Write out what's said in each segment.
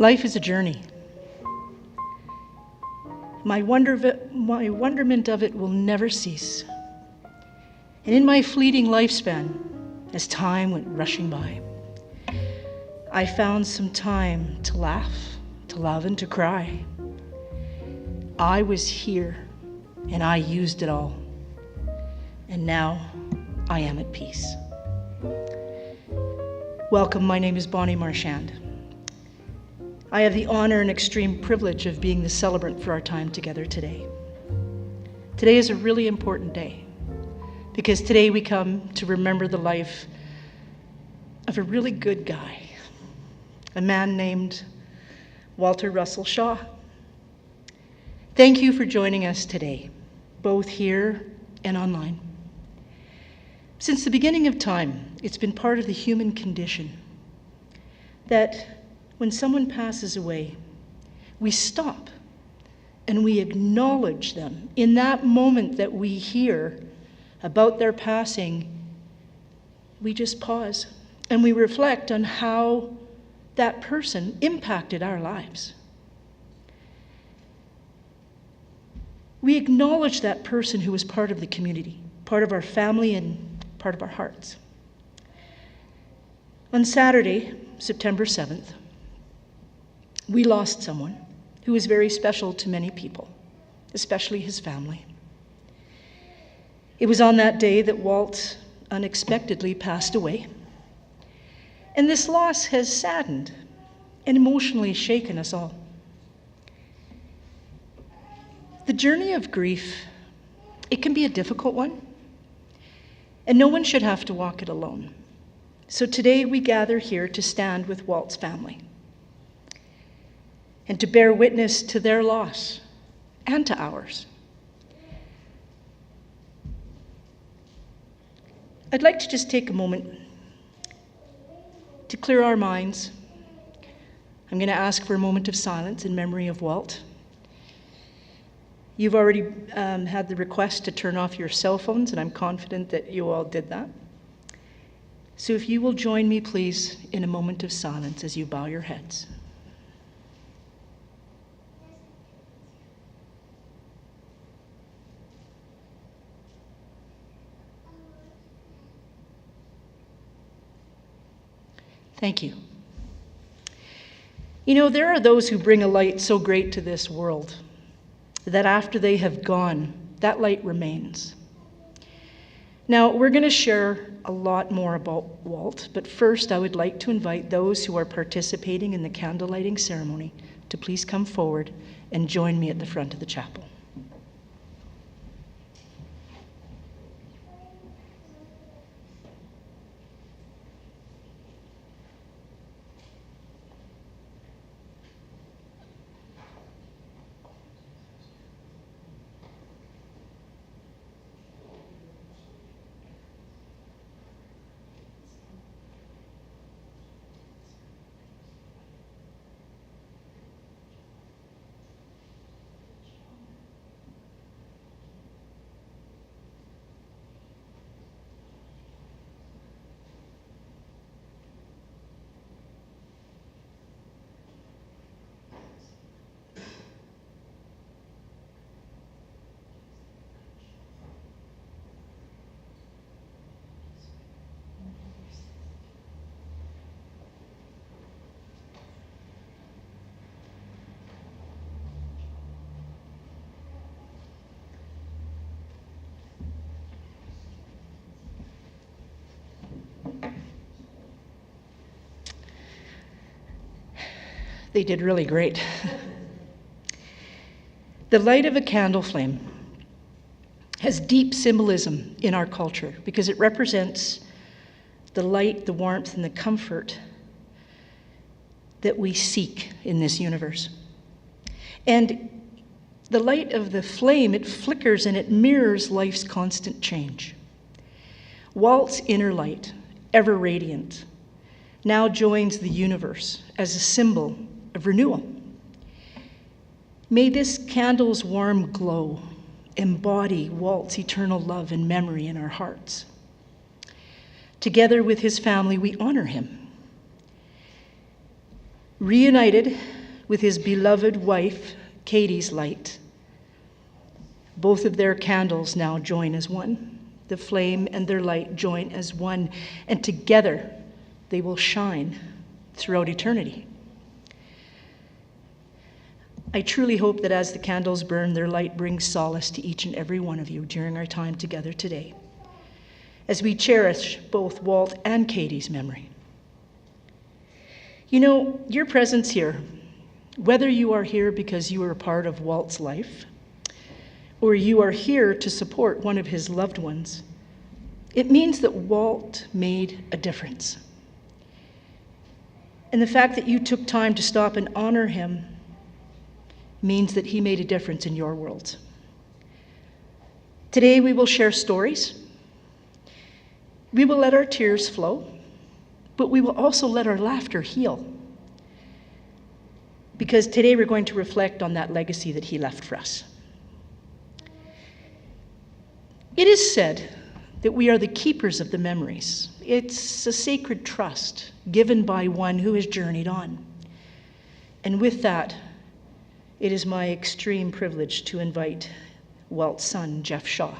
Life is a journey. My wonderment of it will never cease. And in my fleeting lifespan, as time went rushing by, I found some time to laugh, to love, and to cry. I was here, and I used it all. And now I am at peace. Welcome, my name is Bonnie Marchand. I have the honor and extreme privilege of being the celebrant for our time together today. Today is a really important day because today we come to remember the life of a really good guy, a man named Walter Russell Shaw. Thank you for joining us today, both here and online. Since the beginning of time, it's been part of the human condition that when someone passes away, we stop and we acknowledge them. In that moment that we hear about their passing, we just pause and we reflect on how that person impacted our lives. We acknowledge that person who was part of the community, part of our family, and part of our hearts. On Saturday, September 7th, we lost someone who was very special to many people, especially his family. It was on that day that Walt unexpectedly passed away. And this loss has saddened and emotionally shaken us all. The journey of grief, it can be a difficult one, and no one should have to walk it alone. So today we gather here to stand with Walt's family and to bear witness to their loss and to ours. I'd like to just take a moment to clear our minds. I'm going to ask for a moment of silence in memory of Walt. You've already had the request to turn off your cell phones, and I'm confident that you all did that. So if you will join me, please, in a moment of silence as you bow your heads. Thank you. You know, there are those who bring a light so great to this world that after they have gone, that light remains. Now, we're going to share a lot more about Walt, but first I would like to invite those who are participating in the candle lighting ceremony to please come forward and join me at the front of the chapel. They did really great. The light of a candle flame has deep symbolism in our culture because it represents the light, the warmth, and the comfort that we seek in this universe. And the light of the flame, it flickers and it mirrors life's constant change. Walt's inner light, ever radiant, now joins the universe as a symbol of renewal. May this candle's warm glow embody Walt's eternal love and memory in our hearts. Together with his family, we honor him. Reunited with his beloved wife, Katie's light, both of their candles now join as one. The flame and their light join as one, and together they will shine throughout eternity. I truly hope that as the candles burn, their light brings solace to each and every one of you during our time together today, as we cherish both Walt and Katie's memory. You know, your presence here, whether you are here because you are a part of Walt's life, or you are here to support one of his loved ones, it means that Walt made a difference. And the fact that you took time to stop and honor him means that he made a difference in your world. Today we will share stories. We will let our tears flow, but we will also let our laughter heal. Because today we're going to reflect on that legacy that he left for us. It is said that we are the keepers of the memories. It's a sacred trust given by one who has journeyed on. And with that, it is my extreme privilege to invite Walt's son, Geoff Shaw,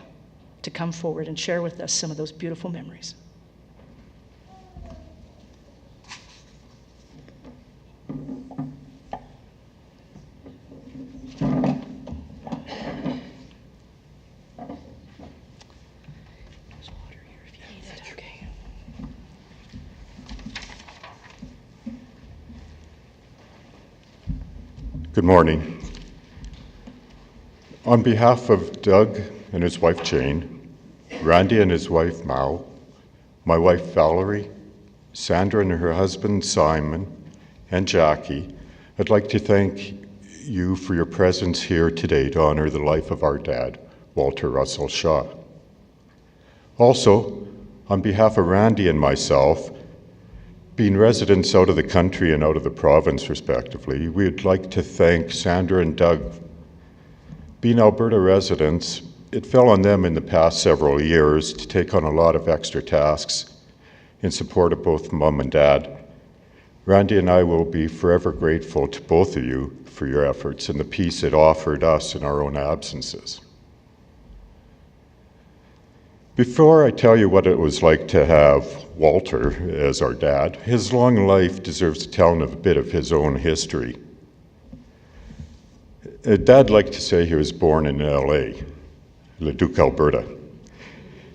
to come forward and share with us some of those beautiful memories. Good morning. On behalf of Doug and his wife Jayne, Randy and his wife Maew, my wife Valerie, Sandra and her husband Simon, and Jackie, I'd like to thank you for your presence here today to honor the life of our dad, Walter Russell Shaw. Also, on behalf of Randy and myself, being residents out of the country and out of the province, respectively, we'd like to thank Sandra and Doug. Being Alberta residents, it fell on them in the past several years to take on a lot of extra tasks in support of both Mom and Dad. Randy and I will be forever grateful to both of you for your efforts and the peace it offered us in our own absences. Before I tell you what it was like to have Walter as our dad, his long life deserves telling a bit of his own history. Dad liked to say he was born in L.A., Leduc, Alberta.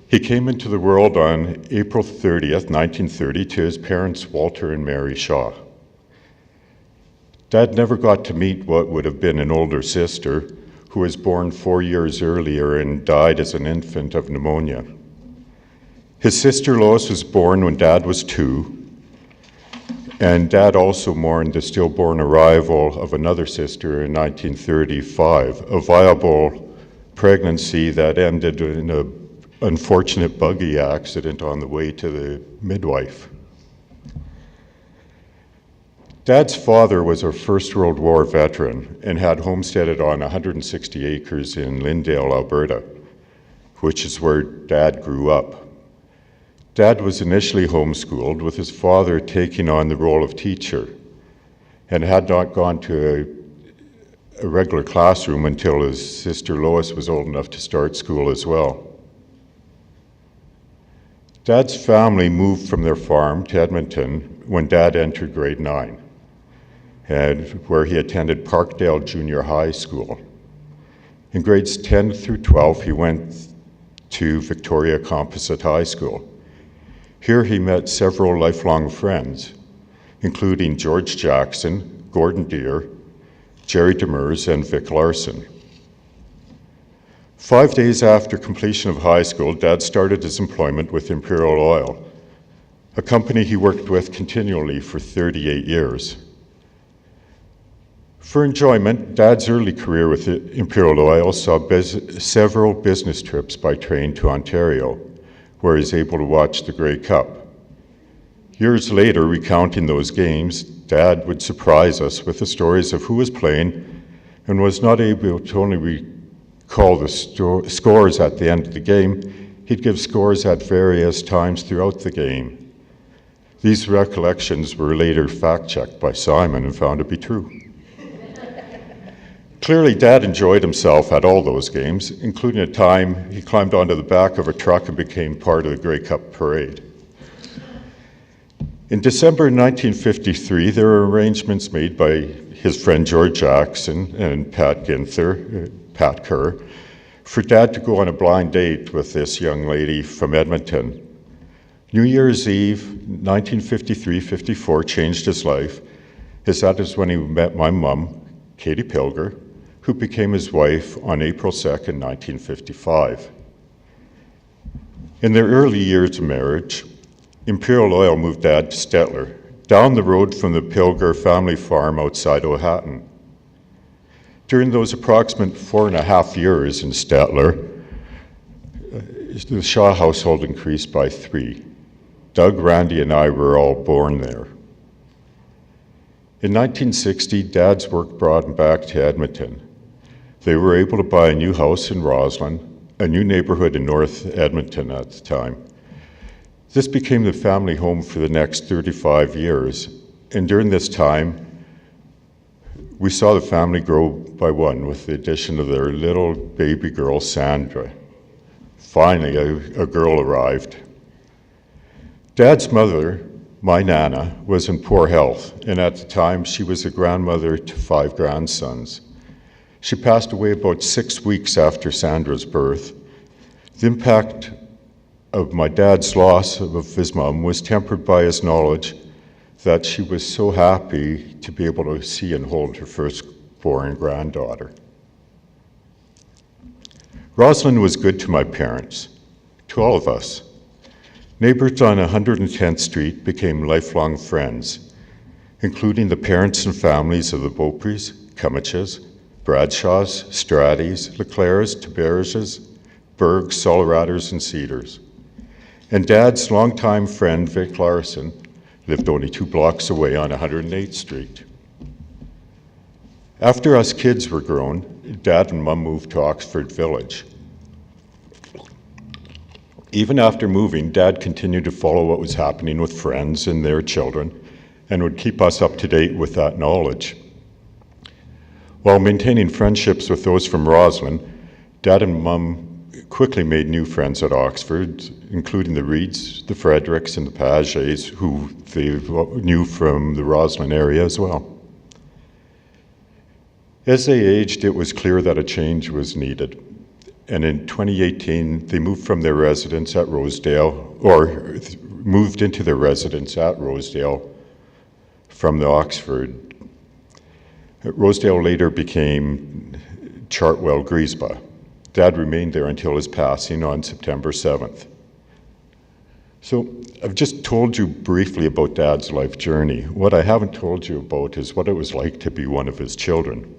He came into the world on April 30th, 1930, to his parents, Walter and Mary Shaw. Dad never got to meet what would have been an older sister, who was born 4 years earlier and died as an infant of pneumonia. His sister Lois was born when Dad was 2, and Dad also mourned the stillborn arrival of another sister in 1935, a viable pregnancy that ended in an unfortunate buggy accident on the way to the midwife. Dad's father was a First World War veteran and had homesteaded on 160 acres in Lyndale, Alberta, which is where Dad grew up. Dad was initially homeschooled, with his father taking on the role of teacher, and had not gone to a regular classroom until his sister Lois was old enough to start school as well. Dad's family moved from their farm to Edmonton when Dad entered grade 9. And where he attended Parkdale Junior High School. In grades 10 through 12, he went to Victoria Composite High School. Here he met several lifelong friends, including George Jackson, Gordon Deere, Jerry Demers, and Vic Larson. 5 days after completion of high school, Dad started his employment with Imperial Oil, a company he worked with continually for 38 years. For enjoyment, Dad's early career with Imperial Oil saw several business trips by train to Ontario, where he was able to watch the Grey Cup. Years later, recounting those games, Dad would surprise us with the stories of who was playing and was not able to only recall the scores at the end of the game, he'd give scores at various times throughout the game. These recollections were later fact-checked by Simon and found to be true. Clearly, Dad enjoyed himself at all those games, including a time he climbed onto the back of a truck and became part of the Grey Cup parade. In December 1953, there were arrangements made by his friend George Jackson and Pat Kerr, for Dad to go on a blind date with this young lady from Edmonton. New Year's Eve, 1953-54, changed his life, as that is when he met my mum, Katie Pilger, who became his wife on April 2nd, 1955. In their early years of marriage, Imperial Oil moved Dad to Stettler, down the road from the Pilger family farm outside Ohatton. During those approximate 4.5 years in Stettler, the Shaw household increased by 3. Doug, Randy, and I were all born there. In 1960, Dad's work brought him back to Edmonton. They were able to buy a new house in Roslyn, a new neighborhood in North Edmonton at the time. This became the family home for the next 35 years, and during this time, we saw the family grow by one with the addition of their little baby girl, Sandra. Finally, a girl arrived. Dad's mother, my Nana, was in poor health, and at the time, she was a grandmother to 5 grandsons. She passed away about 6 weeks after Sandra's birth. The impact of my dad's loss of his mom was tempered by his knowledge that she was so happy to be able to see and hold her firstborn granddaughter. Roslyn was good to my parents, to all of us. Neighbors on 110th Street became lifelong friends, including the parents and families of the Beauprés, Cummiches, Bradshaws, Stratties, Leclercs, Taberges, Bergs, Solorators, and Cedars. And Dad's longtime friend, Vic Larson, lived only 2 blocks away on 108th Street. After us kids were grown, Dad and Mum moved to Oxford Village. Even after moving, Dad continued to follow what was happening with friends and their children and would keep us up to date with that knowledge. While maintaining friendships with those from Roslyn, Dad and Mum quickly made new friends at Oxford, including the Reeds, the Fredericks, and the Pages, who they knew from the Roslyn area as well. As they aged, it was clear that a change was needed. And in 2018, they moved from their residence at Rosedale, or moved into their residence at Rosedale from the Oxford. Rosedale later became Chartwell Griesbach. Dad remained there until his passing on September 7th. So I've just told you briefly about Dad's life journey. What I haven't told you about is what it was like to be one of his children.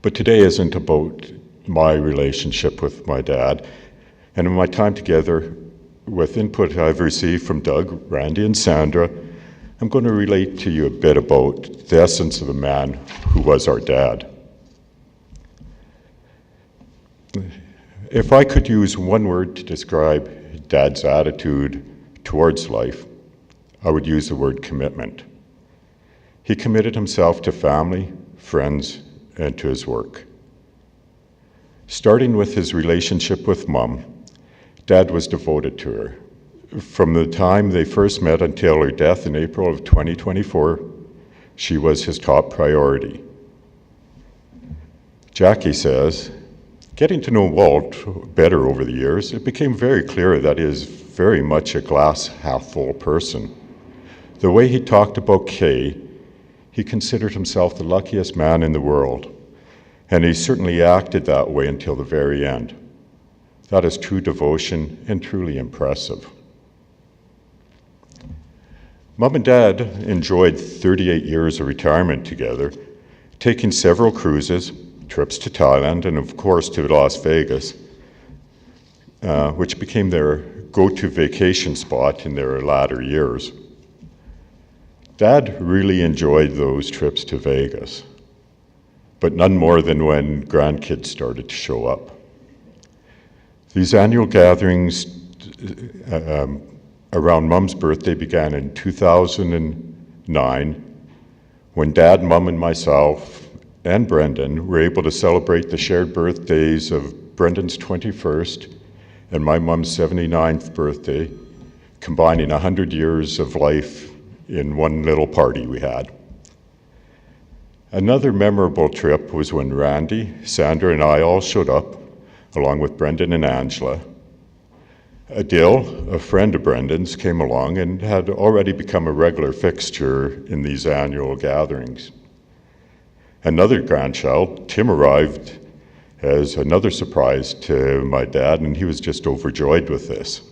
But today isn't about my relationship with my dad, and in my time together, with input I've received from Doug, Randy, and Sandra, I'm going to relate to you a bit about the essence of the man who was our dad. If I could use one word to describe Dad's attitude towards life, I would use the word commitment. He committed himself to family, friends, and to his work. Starting with his relationship with Mum, Dad was devoted to her. From the time they first met until her death in April of 2024, she was his top priority. Jackie says, getting to know Walt better over the years, it became very clear that he is very much a glass half full person. The way he talked about Kay, he considered himself the luckiest man in the world, and he certainly acted that way until the very end. That is true devotion and truly impressive. Mum and Dad enjoyed 38 years of retirement together, taking several cruises, trips to Thailand, and of course to Las Vegas, which became their go-to vacation spot in their latter years. Dad really enjoyed those trips to Vegas, but none more than when grandkids started to show up. These annual gatherings around Mum's birthday began in 2009, when Dad, Mum, and myself, and Brendan were able to celebrate the shared birthdays of Brendan's 21st and my mum's 79th birthday, combining 100 years of life in one little party we had. Another memorable trip was when Randy, Sandra, and I all showed up, along with Brendan and Angela. Adil, a friend of Brendan's, came along and had already become a regular fixture in these annual gatherings. Another grandchild, Tim, arrived as another surprise to my dad, and he was just overjoyed with this.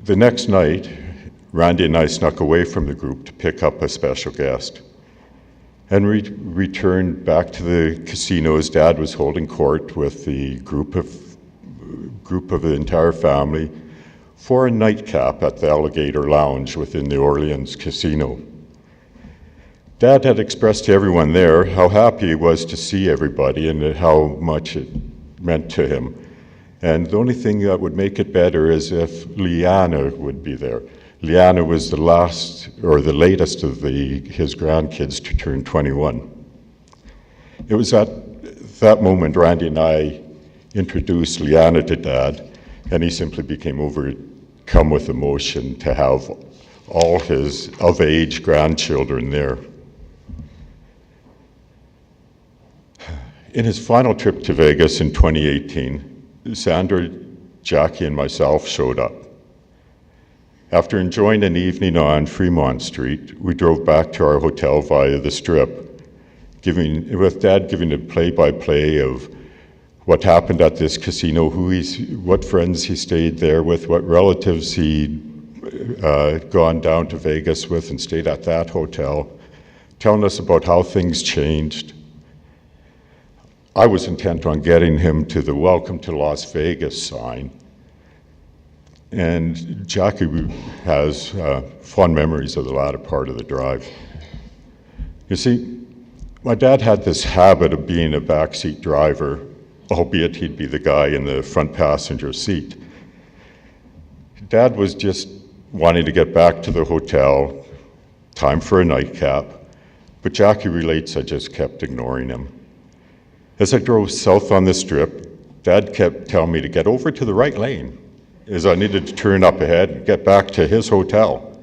The next night, Randy and I snuck away from the group to pick up a special guest and returned back to the casino as Dad was holding court with the group of the entire family for a nightcap at the Alligator Lounge within the Orleans Casino. Dad had expressed to everyone there how happy he was to see everybody and how much it meant to him. And the only thing that would make it better is if Liana would be there. Liana was the latest of his grandkids to turn 21. It was at that moment Randy and I introduced Liana to Dad, and he simply became overcome with emotion to have all his of-age grandchildren there. In his final trip to Vegas in 2018, Sandra, Jackie, and myself showed up. After enjoying an evening on Fremont Street, we drove back to our hotel via the Strip, with Dad giving a play-by-play of what happened at this casino, what friends he stayed there with, what relatives he'd gone down to Vegas with and stayed at that hotel, telling us about how things changed. I was intent on getting him to the Welcome to Las Vegas sign. And Jackie has fond memories of the latter part of the drive. You see, my dad had this habit of being a backseat driver, albeit he'd be the guy in the front passenger seat. Dad was just wanting to get back to the hotel, time for a nightcap, but Jackie relates I just kept ignoring him. As I drove south on the Strip, Dad kept telling me to get over to the right lane, as I needed to turn up ahead and get back to his hotel,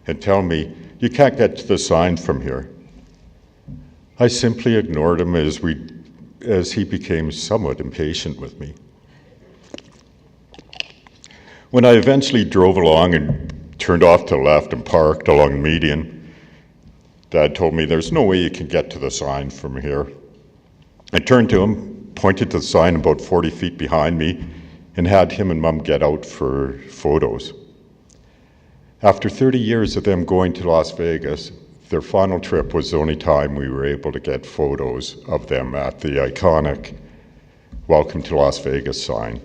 and tell me, you can't get to the sign from here. I simply ignored him as he became somewhat impatient with me. When I eventually drove along and turned off to the left and parked along the median, Dad told me there's no way you can get to the sign from here. I turned to him, pointed to the sign about 40 feet behind me, and had him and Mum get out for photos. After 30 years of them going to Las Vegas, their final trip was the only time we were able to get photos of them at the iconic Welcome to Las Vegas sign.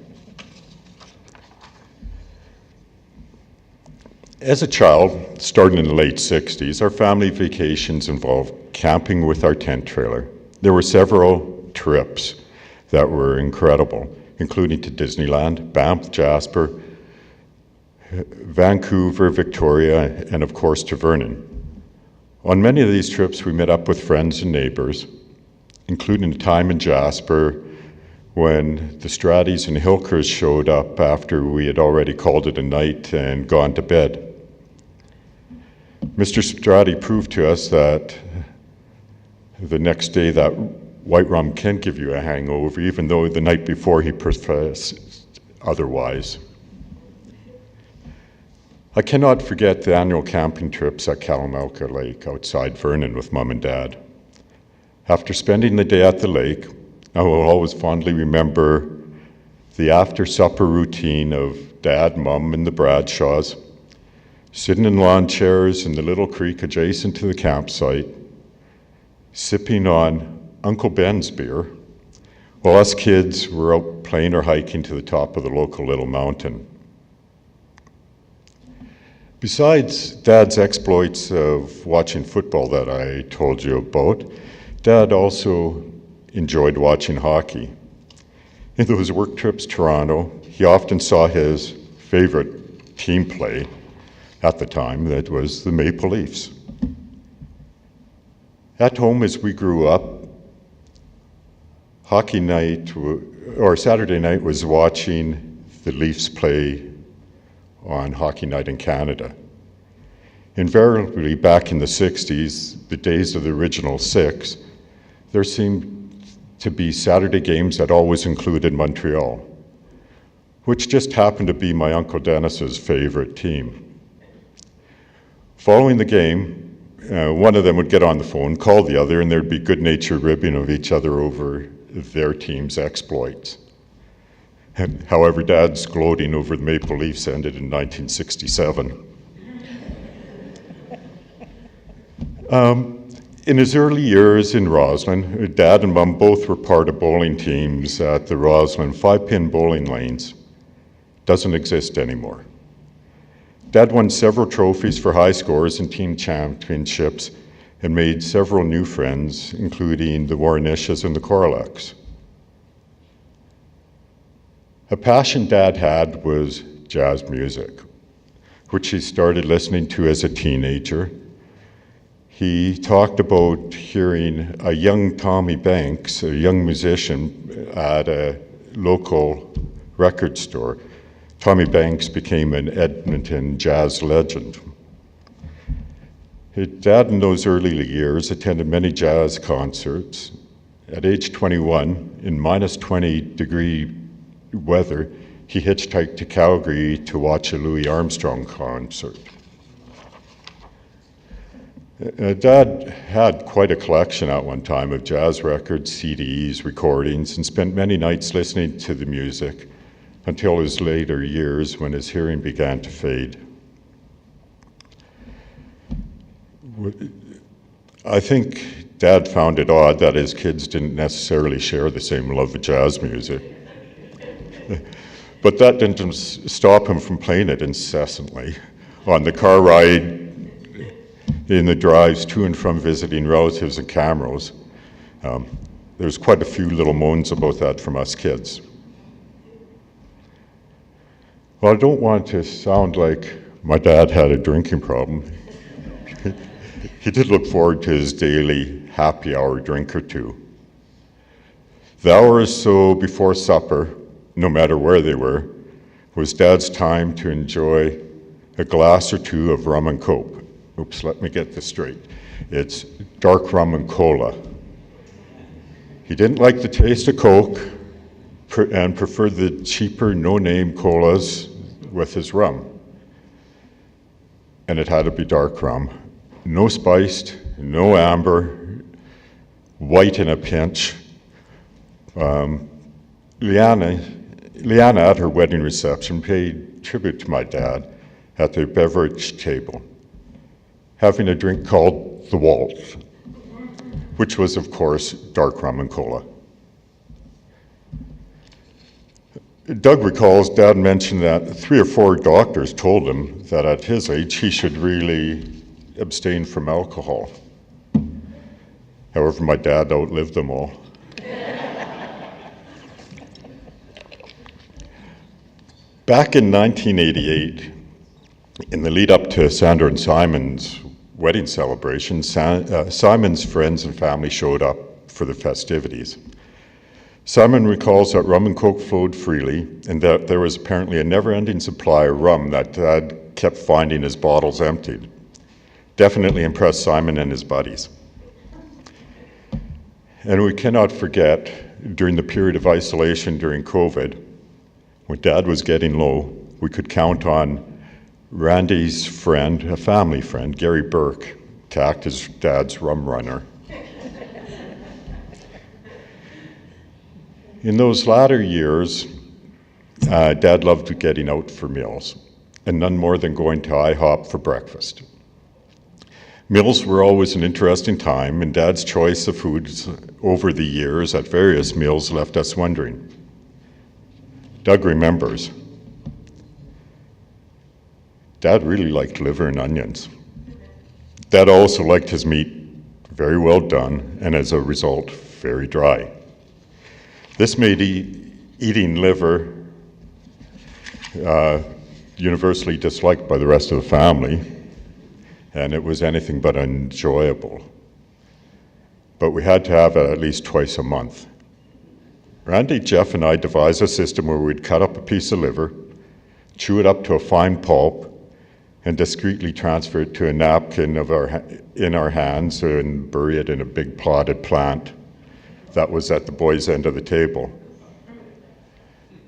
As a child, starting in the late 60s, our family vacations involved camping with our tent trailer. There were several trips that were incredible, including to Disneyland, Banff, Jasper, Vancouver, Victoria, and of course to Vernon. On many of these trips, we met up with friends and neighbors, including a time in Jasper when the Stratties and Hilkers showed up after we had already called it a night and gone to bed. Mr. Stratty proved to us that the next day that white rum can give you a hangover, even though the night before he professed otherwise. I cannot forget the annual camping trips at Kalamalka Lake outside Vernon with Mum and Dad. After spending the day at the lake, I will always fondly remember the after-supper routine of Dad, Mum, and the Bradshaws, sitting in lawn chairs in the little creek adjacent to the campsite, sipping on Uncle Ben's beer, while us kids were out playing or hiking to the top of the local little mountain. Besides Dad's exploits of watching football that I told you about, Dad also enjoyed watching hockey. In those work trips to Toronto, he often saw his favorite team play at the time, that was the Maple Leafs. At home, as we grew up, hockey night, or Saturday night, was watching the Leafs play on Hockey Night in Canada. Invariably, back in the 60s, the days of the original six, there seemed to be Saturday games that always included Montreal, which just happened to be my Uncle Dennis's favorite team. Following the game, one of them would get on the phone, call the other, and there'd be good-natured ribbing of each other over their team's exploits. However, Dad's gloating over the Maple Leafs ended in 1967. In his early years in Roslyn, Dad and Mum both were part of bowling teams at the Roslyn 5-pin bowling lanes. Doesn't exist anymore. Dad won several trophies for high scores and team championships and made several new friends, including the Warnishas and the Corlex. A passion Dad had was jazz music, which he started listening to as a teenager. He talked about hearing a young Tommy Banks, a young musician, at a local record store. Tommy Banks became an Edmonton jazz legend. His dad in those early years attended many jazz concerts. At age 21, in minus 20-degree weather, he hitchhiked to Calgary to watch a Louis Armstrong concert. Dad had quite a collection at one time of jazz records, CDs, recordings, and spent many nights listening to the music until his later years when his hearing began to fade. I think Dad found it odd that his kids didn't necessarily share the same love of jazz music. But that didn't stop him from playing it incessantly. On the car ride, in the drives to and from visiting relatives in Camrose, there's quite a few little moans about that from us kids. Well, I don't want to sound like my dad had a drinking problem. He did look forward to his daily happy hour drink or two. The hour or so before supper, no matter where they were, was Dad's time to enjoy a glass or two of rum and coke. Oops, let me get this straight. It's dark rum and cola. He didn't like the taste of Coke and preferred the cheaper, no-name colas with his rum. And it had to be dark rum. No spiced, no amber, white in a pinch. Liana at her wedding reception paid tribute to my dad at the beverage table, having a drink called the Waltz, which was, of course, dark rum and cola. Doug recalls Dad mentioned that 3 or 4 doctors told him that at his age he should really abstain from alcohol. However, my dad outlived them all. Back in 1988, in the lead up to Sandra and Simon's wedding celebration, Simon's friends and family showed up for the festivities. Simon recalls that rum and coke flowed freely and that there was apparently a never-ending supply of rum that Dad kept finding his bottles emptied. Definitely impressed Simon and his buddies. And we cannot forget, during the period of isolation during COVID, when Dad was getting low, we could count on Randy's friend, a family friend, Gary Burke, to act as Dad's rum runner. In those latter years, Dad loved getting out for meals, and none more than going to IHOP for breakfast. Meals were always an interesting time, and Dad's choice of foods over the years at various meals left us wondering. Doug remembers. Dad really liked liver and onions. Dad also liked his meat very well done, and as a result, very dry. This made eating liver universally disliked by the rest of the family, and it was anything but enjoyable. But we had to have it at least twice a month. Randy, Geoff, and I devised a system where we'd cut up a piece of liver, chew it up to a fine pulp, and discreetly transfer it to a napkin in our hands and bury it in a big potted plant that was at the boys' end of the table.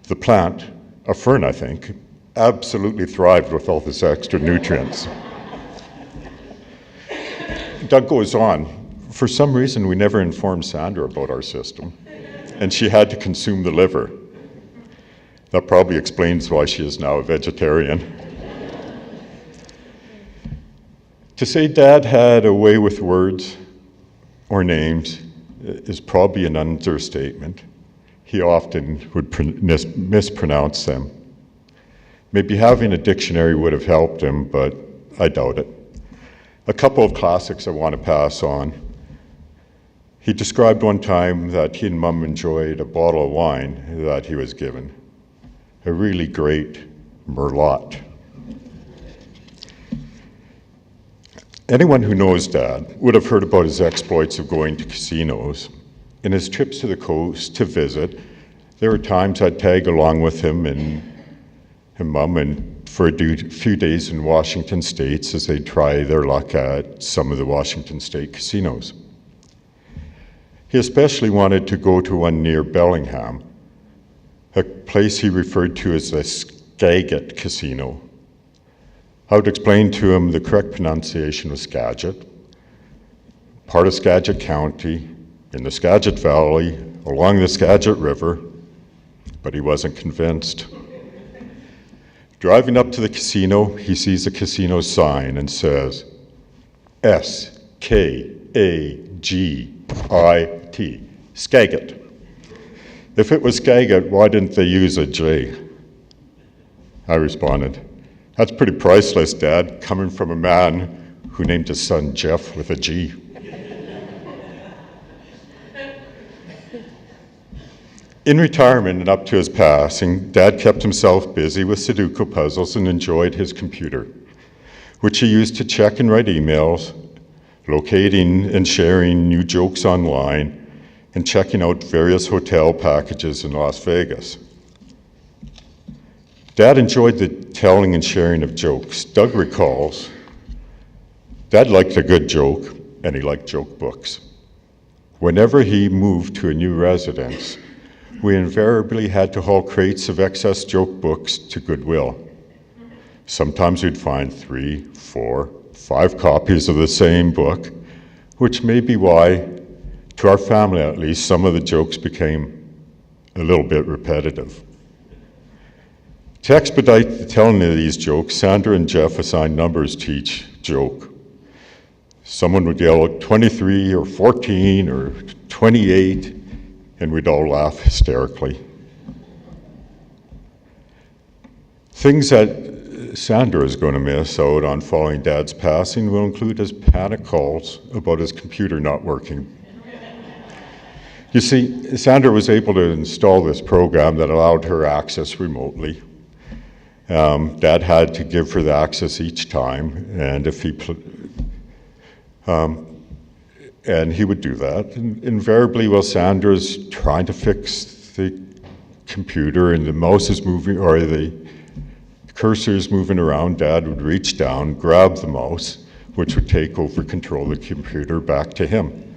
The plant, a fern I think, absolutely thrived with all this extra nutrients. Doug goes on, for some reason we never informed Sandra about our system, and she had to consume the liver. That probably explains why she is now a vegetarian. To say Dad had a way with words or names is probably an understatement. He often would mispronounce them. Maybe having a dictionary would have helped him, but I doubt it. A couple of classics I want to pass on. He described one time that he and Mum enjoyed a bottle of wine that he was given, a really great Merlot. Anyone who knows Dad would have heard about his exploits of going to casinos. In his trips to the coast to visit, there were times I'd tag along with him and Mum and for a few days in Washington State as they'd try their luck at some of the Washington State casinos. He especially wanted to go to one near Bellingham, a place he referred to as the Skagit Casino. I would explain to him the correct pronunciation was Skagit, part of Skagit County, in the Skagit Valley, along the Skagit River, but he wasn't convinced. Driving up to the casino, he sees a casino sign and says, S-K-A-G-I-T, Skagit. If it was Skagit, why didn't they use a J? I responded, that's pretty priceless, Dad, coming from a man who named his son Geoff with a G. In retirement and up to his passing, Dad kept himself busy with Sudoku puzzles and enjoyed his computer, which he used to check and write emails, locating and sharing new jokes online, and checking out various hotel packages in Las Vegas. Dad enjoyed the telling and sharing of jokes. Doug recalls, Dad liked a good joke, and he liked joke books. Whenever he moved to a new residence, we invariably had to haul crates of excess joke books to Goodwill. Sometimes we'd find 3, 4, 5 copies of the same book, which may be why, to our family at least, some of the jokes became a little bit repetitive. To expedite the telling of these jokes, Sandra and Geoff assigned numbers to each joke. Someone would yell out 23 or 14 or 28, and we'd all laugh hysterically. Things that Sandra is going to miss out on following Dad's passing will include his panic calls about his computer not working. You see, Sandra was able to install this program that allowed her access remotely. Dad had to give her the access each time, and if he would do that. And invariably, while Sandra's trying to fix the computer and the mouse is moving, or the cursor is moving around, Dad would reach down, grab the mouse, which would take over control of the computer back to him.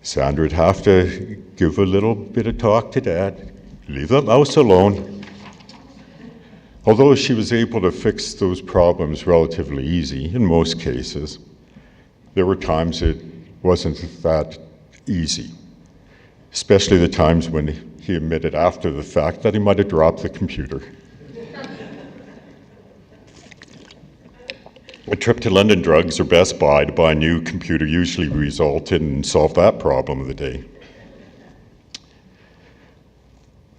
Sandra would have to give a little bit of talk to Dad, leave the mouse alone. Although she was able to fix those problems relatively easy in most cases, there were times it wasn't that easy, especially the times when he admitted after the fact that he might have dropped the computer. A trip to London Drugs or Best Buy to buy a new computer usually resulted in solve that problem of the day.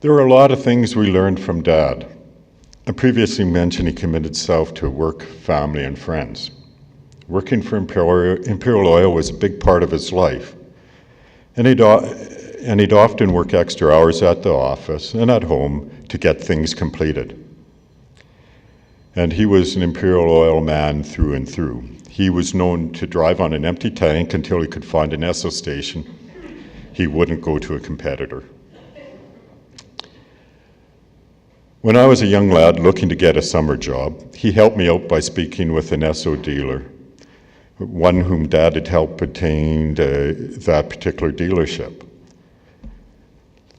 There are a lot of things we learned from Dad. I previously mentioned he committed himself to work, family, and friends. Working for Imperial Oil was a big part of his life, and he'd often work extra hours at the office and at home to get things completed. And he was an Imperial Oil man through and through. He was known to drive on an empty tank until he could find an Esso station. He wouldn't go to a competitor. When I was a young lad looking to get a summer job, he helped me out by speaking with an Esso dealer, one whom Dad had helped obtain that particular dealership.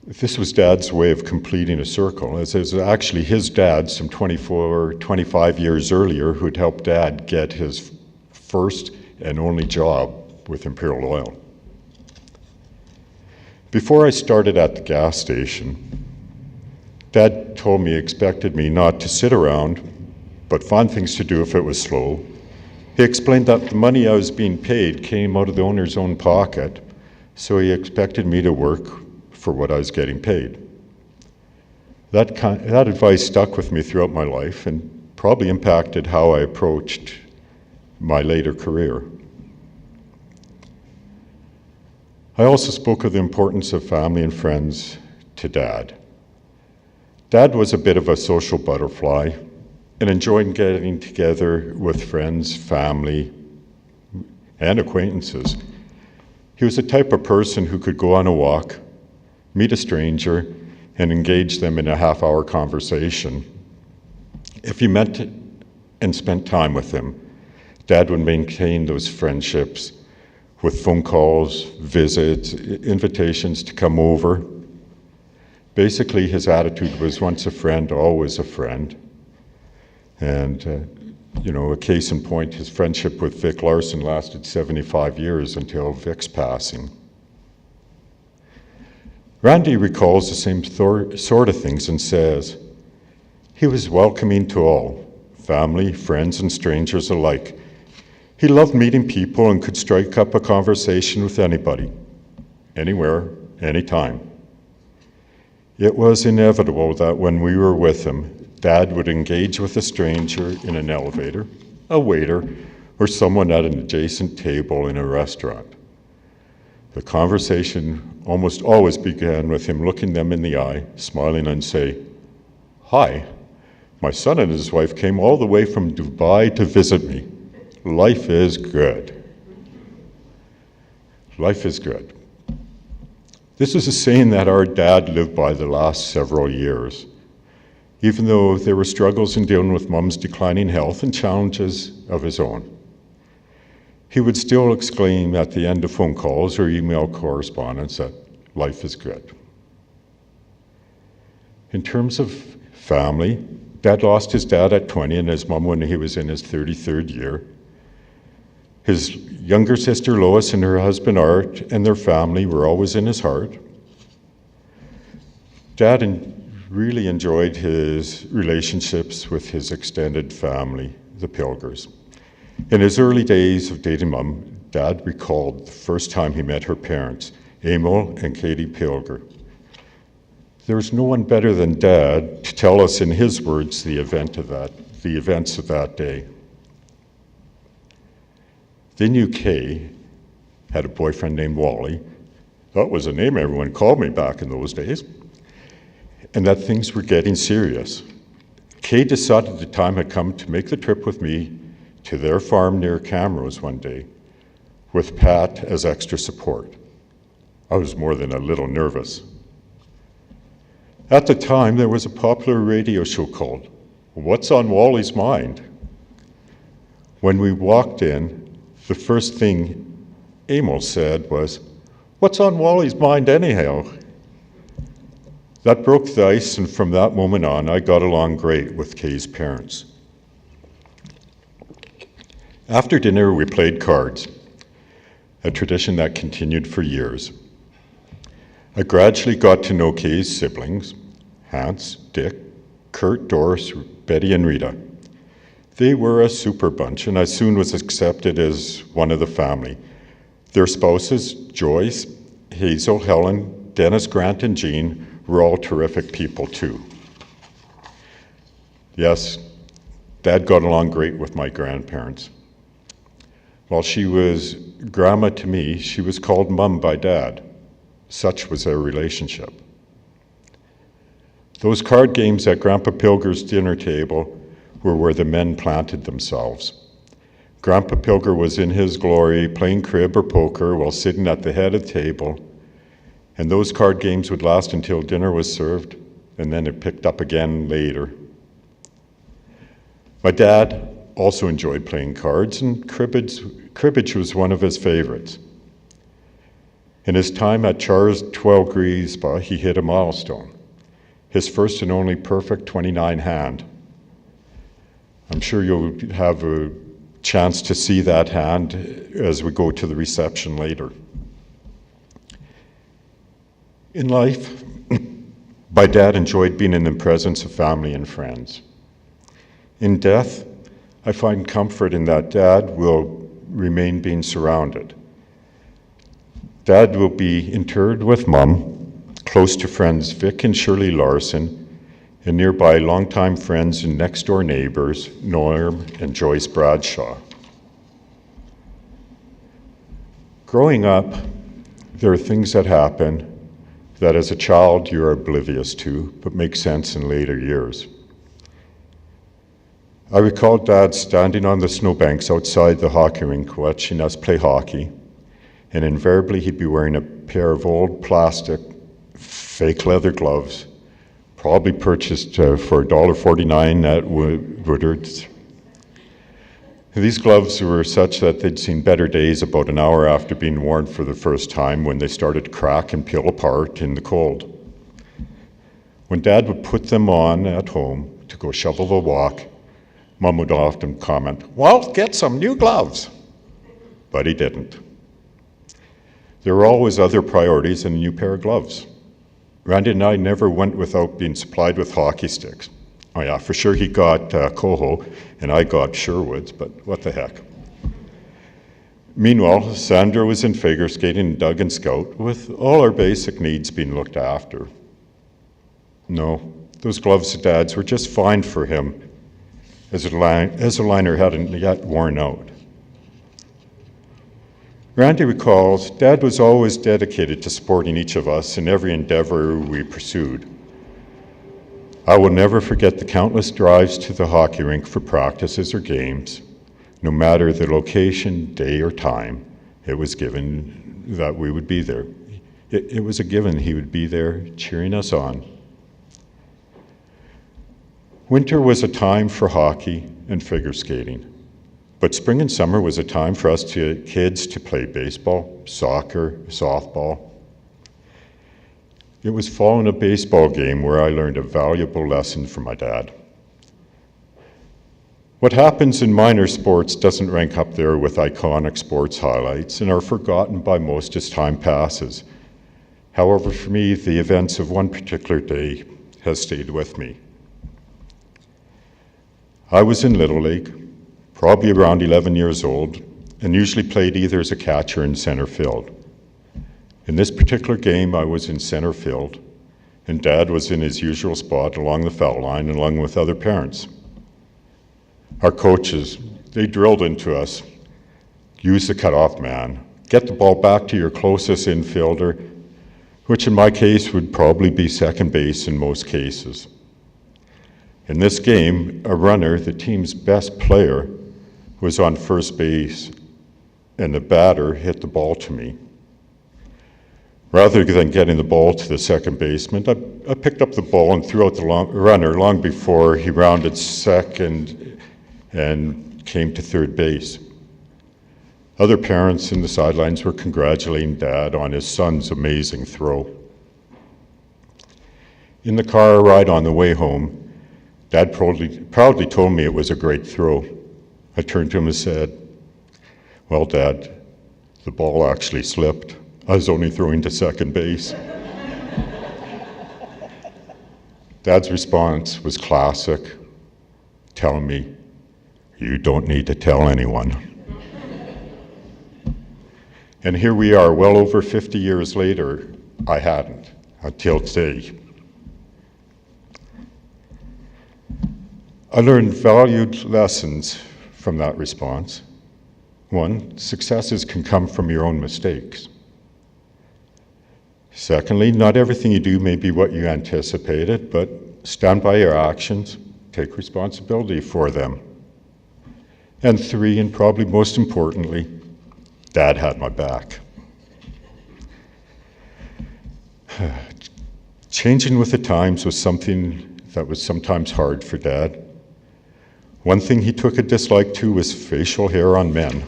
This was Dad's way of completing a circle, as it was actually his dad, some 25 years earlier, who'd helped Dad get his first and only job with Imperial Oil. Before I started at the gas station, Dad told me he expected me not to sit around, but find things to do if it was slow. He explained that the money I was being paid came out of the owner's own pocket, so he expected me to work for what I was getting paid. That advice stuck with me throughout my life and probably impacted how I approached my later career. I also spoke of the importance of family and friends to Dad. Dad was a bit of a social butterfly and enjoyed getting together with friends, family, and acquaintances. He was the type of person who could go on a walk, meet a stranger, and engage them in a half-hour conversation. If you met and spent time with him, Dad would maintain those friendships with phone calls, visits, invitations to come over. Basically, his attitude was once a friend, always a friend. And, a case in point, his friendship with Vic Larson lasted 75 years until Vic's passing. Randy recalls the same sort of things and says, he was welcoming to all, family, friends, and strangers alike. He loved meeting people and could strike up a conversation with anybody, anywhere, anytime. It was inevitable that when we were with him, Dad would engage with a stranger in an elevator, a waiter, or someone at an adjacent table in a restaurant. The conversation almost always began with him looking them in the eye, smiling and say, "Hi, my son and his wife came all the way from Dubai to visit me. Life is good." Life is good. This is a saying that our dad lived by the last several years. Even though there were struggles in dealing with Mum's declining health and challenges of his own, he would still exclaim at the end of phone calls or email correspondence that life is good. In terms of family, Dad lost his dad at 20 and his mum when he was in his 33rd year. His younger sister Lois and her husband Art and their family were always in his heart. Dad really enjoyed his relationships with his extended family, the Pilgers. In his early days of dating Mum, Dad recalled the first time he met her parents, Maew and Katie Pilger. There was no one better than Dad to tell us in his words the events of that day. They knew Kay had a boyfriend named Wally. That was a name everyone called me back in those days. And that things were getting serious. Kay decided the time had come to make the trip with me to their farm near Camrose one day, with Pat as extra support. I was more than a little nervous. At the time, there was a popular radio show called What's on Wally's Mind? When we walked in, the first thing Maew said was, "What's on Wally's mind anyhow?" That broke the ice, and from that moment on, I got along great with Kay's parents. After dinner, we played cards, a tradition that continued for years. I gradually got to know Kay's siblings, Hans, Dick, Kurt, Doris, Betty, and Rita. They were a super bunch, and I soon was accepted as one of the family. Their spouses, Joyce, Hazel, Helen, Dennis, Grant, and Jayne, were all terrific people too. Yes, Dad got along great with my grandparents. While she was grandma to me, she was called Mum by Dad. Such was their relationship. Those card games at Grandpa Pilger's dinner table were where the men planted themselves. Grandpa Pilger was in his glory, playing crib or poker while sitting at the head of the table, and those card games would last until dinner was served, and then it picked up again later. My dad also enjoyed playing cards, and cribbage was one of his favorites. In his time at Chartwell Griesbach, he hit a milestone, his first and only perfect 29 hand. I'm sure you'll have a chance to see that hand as we go to the reception later. In life, my dad enjoyed being in the presence of family and friends. In death, I find comfort in that Dad will remain being surrounded. Dad will be interred with Mum, close to friends Vic and Shirley Larson, and nearby longtime friends and next-door neighbors, Norm and Joyce Bradshaw. Growing up, there are things that happen that as a child you're oblivious to, but make sense in later years. I recall Dad standing on the snowbanks outside the hockey rink watching us play hockey, and invariably he'd be wearing a pair of old plastic, fake leather gloves, probably purchased for $1.49 at Woodard's. These gloves were such that they'd seen better days about an hour after being worn for the first time, when they started to crack and peel apart in the cold. When Dad would put them on at home to go shovel the walk, Mum would often comment, "Well, get some new gloves." But he didn't. There were always other priorities than a new pair of gloves. Randy and I never went without being supplied with hockey sticks. Oh yeah, for sure he got Coho, and I got Sherwoods, but what the heck. Meanwhile, Sandra was in figure skating and Doug and Scout, with all our basic needs being looked after. No, those gloves of Dad's were just fine for him, as a liner hadn't yet worn out. Randy recalls, Dad was always dedicated to supporting each of us in every endeavor we pursued. I will never forget the countless drives to the hockey rink for practices or games. No matter the location, day, or time, it was given that we would be there. It was a given he would be there cheering us on. Winter was a time for hockey and figure skating, but spring and summer was a time for us kids to play baseball, soccer, softball. It was following a baseball game where I learned a valuable lesson from my dad. What happens in minor sports doesn't rank up there with iconic sports highlights and are forgotten by most as time passes. However, for me, the events of one particular day has stayed with me. I was in Little League, probably around 11 years old, and usually played either as a catcher in center field. In this particular game, I was in center field, and Dad was in his usual spot along the foul line, along with other parents. Our coaches, they drilled into us, use the cutoff man, get the ball back to your closest infielder, which in my case would probably be second base in most cases. In this game, a runner, the team's best player, was on first base, and the batter hit the ball to me. Rather than getting the ball to the second baseman, I picked up the ball and threw out the runner long before he rounded second and came to third base. Other parents in the sidelines were congratulating Dad on his son's amazing throw. In the car ride on the way home, Dad proudly told me it was a great throw. I turned to him and said, "Well, Dad, the ball actually slipped. I was only throwing to second base." Dad's response was classic, telling me, "You don't need to tell anyone." And here we are, well over 50 years later, I hadn't, until today. I learned valued lessons from that response. One, successes can come from your own mistakes. Secondly, not everything you do may be what you anticipated, but stand by your actions, take responsibility for them. And 3, and probably most importantly, Dad had my back. Changing with the times was something that was sometimes hard for Dad. One thing he took a dislike to was facial hair on men.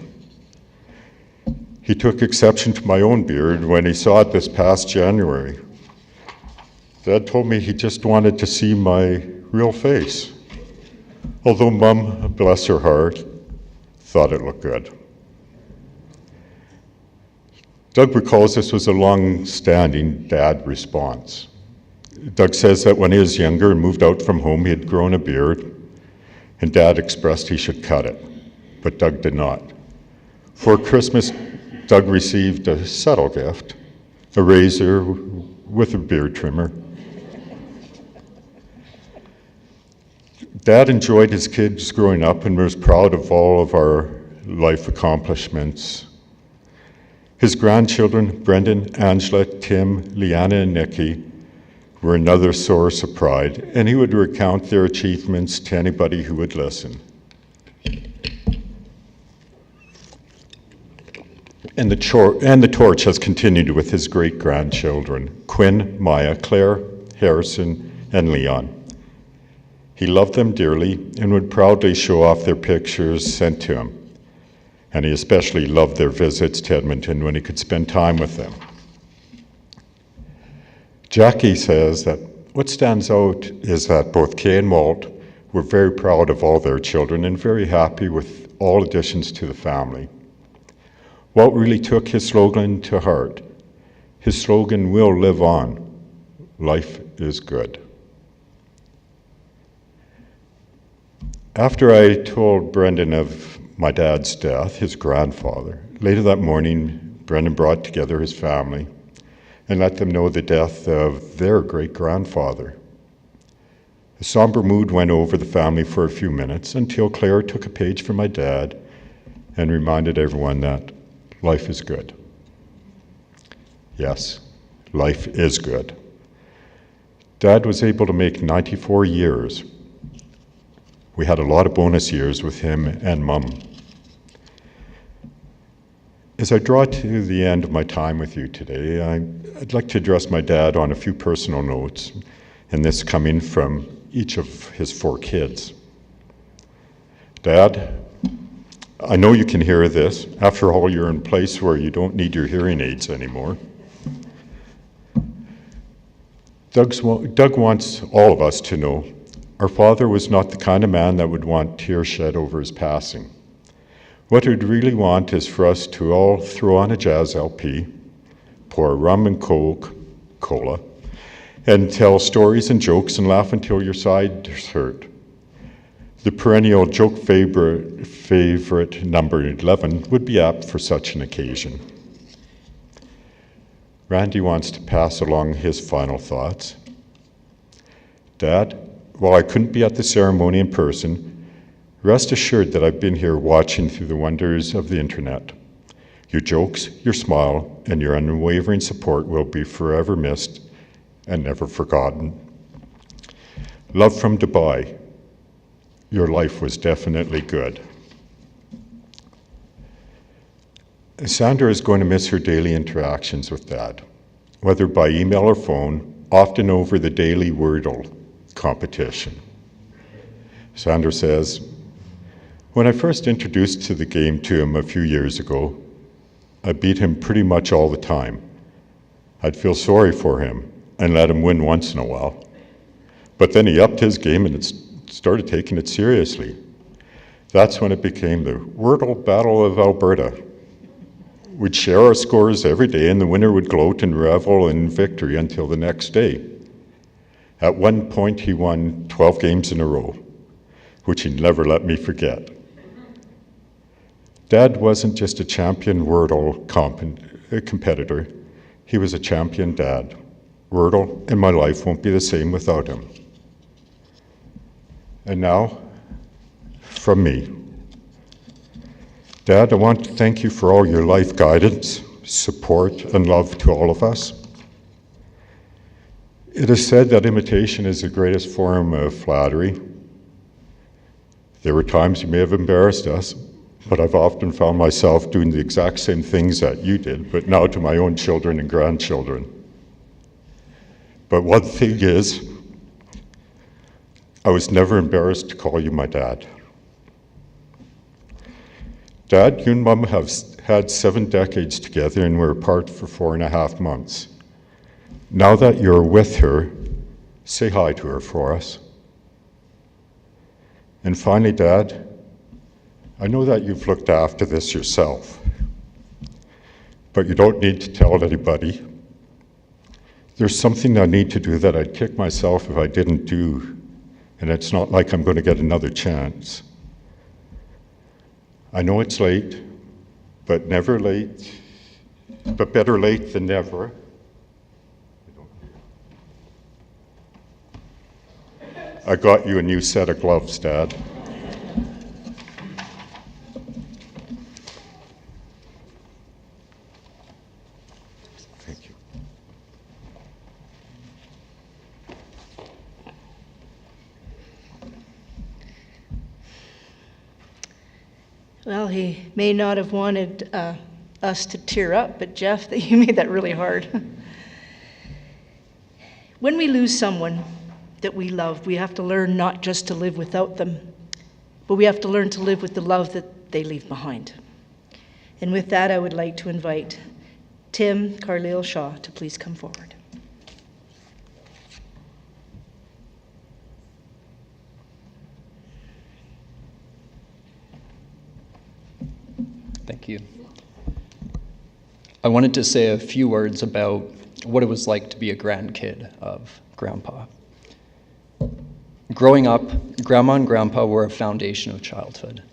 He took exception to my own beard when he saw it this past January. Dad told me he just wanted to see my real face, although Mum, bless her heart, thought it looked good. Doug recalls this was a long-standing Dad response. Doug says that when he was younger and moved out from home, he had grown a beard, and Dad expressed he should cut it, but Doug did not. For Christmas, Doug received a subtle gift, a razor with a beard trimmer. Dad enjoyed his kids growing up and was proud of all of our life accomplishments. His grandchildren, Brendan, Angela, Tim, Liana, and Nicki, were another source of pride, and he would recount their achievements to anybody who would listen. And the torch has continued with his great-grandchildren, Quinn, Maew, Claire, Harrison, and Leon. He loved them dearly and would proudly show off their pictures sent to him. And he especially loved their visits to Edmonton when he could spend time with them. Jackie says that what stands out is that both Kay and Walt were very proud of all their children and very happy with all additions to the family. Walt really took his slogan to heart. His slogan will live on. Life is good. After I told Brendan of my dad's death, his grandfather, later that morning, Brendan brought together his family and let them know the death of their great-grandfather. A somber mood went over the family for a few minutes until Claire took a page from my dad and reminded everyone that life is good. Yes, life is good. Dad was able to make 94 years. We had a lot of bonus years with him and Mum. As I draw to the end of my time with you today, I'd like to address my dad on a few personal notes, and this coming from each of his 4 kids. Dad, I know you can hear this. After all, you're in a place where you don't need your hearing aids anymore. Doug wants all of us to know our father was not the kind of man that would want tears shed over his passing. What he'd really want is for us to all throw on a jazz LP, pour rum and cola, and tell stories and jokes and laugh until your sides hurt. The perennial joke favorite number 11 would be apt for such an occasion. Randy wants to pass along his final thoughts. Dad, while I couldn't be at the ceremony in person, rest assured that I've been here watching through the wonders of the internet. Your jokes, your smile, and your unwavering support will be forever missed and never forgotten. Love from Dubai. Your life was definitely good. Sandra is going to miss her daily interactions with Dad, whether by email or phone, often over the daily Wordle competition. Sandra says, when I first introduced to the game to him a few years ago, I beat him pretty much all the time. I'd feel sorry for him and let him win once in a while. But then he upped his game and started taking it seriously. That's when it became the Wordle Battle of Alberta. We'd share our scores every day and the winner would gloat and revel in victory until the next day. At one point, he won 12 games in a row, which he'd never let me forget. Dad wasn't just a champion Wordle competitor. He was a champion dad. Wordle and my life won't be the same without him. And now, from me. Dad, I want to thank you for all your life guidance, support, and love to all of us. It is said that imitation is the greatest form of flattery. There were times you may have embarrassed us, but I've often found myself doing the exact same things that you did, but now to my own children and grandchildren. But one thing is, I was never embarrassed to call you my dad. Dad, you and Mom have had 7 decades together and we're apart for 4.5 months. Now that you're with her, say hi to her for us. And finally, Dad, I know that you've looked after this yourself, but you don't need to tell anybody. There's something I need to do that I'd kick myself if I didn't do, and it's not like I'm going to get another chance. I know it's late, but never late, but better late than never. I got you a new set of gloves, Dad. Thank you. Well, he may not have wanted us to tear up, but Geoff, you made that really hard. When we lose someone that we love, we have to learn not just to live without them, but we have to learn to live with the love that they leave behind. And with that, I would like to invite Tim Carlisle Shaw to please come forward. Thank you. I wanted to say a few words about what it was like to be a grandkid of Grandpa. Growing up, Grandma and Grandpa were a foundation of childhood.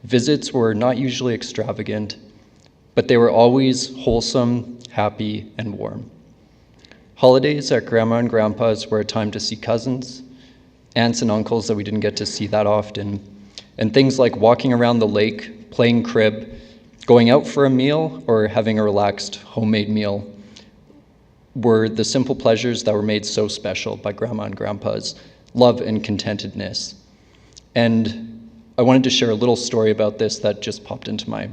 Visits were not usually extravagant, but they were always wholesome, happy, and warm. Holidays at Grandma and Grandpa's were a time to see cousins, aunts and uncles that we didn't get to see that often, and things like walking around the lake, playing crib, going out for a meal, or having a relaxed homemade meal were the simple pleasures that were made so special by Grandma and Grandpa's love and contentedness. And I wanted to share a little story about this that just popped into my